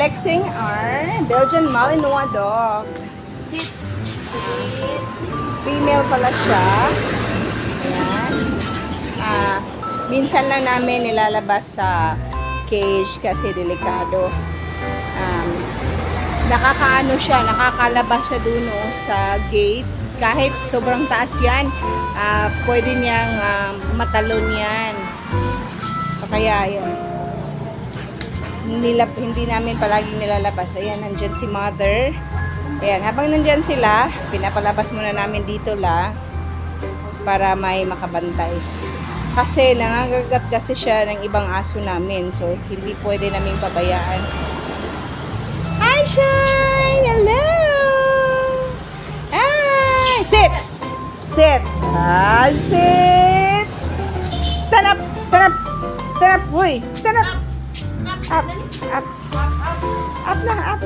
flexing our Belgian Malinois dog. Sit. Female pala siya. Ayan. Minsan lang namin nilalabas sa cage kasi delikado. Nakakaano siya, nakakalabas siya dun sa gate. Kahit sobrang taas yan, pwede niyang matalon yan. Kaya yan. Hindi namin palaging nilalabas. Ayan, nandyan si mother. Ayan, habang nandyan sila, pinapalabas muna namin dito para may makabantay. Kasi nangangagat kasi siya ng ibang aso namin. So, hindi pwede naming pabayaan. Hi, Shine! Hello! Hi! Sit! Sit! Sit! Stand up! Stand up! Stand up! Uy! Stand up! Up! Up! Up na! Up!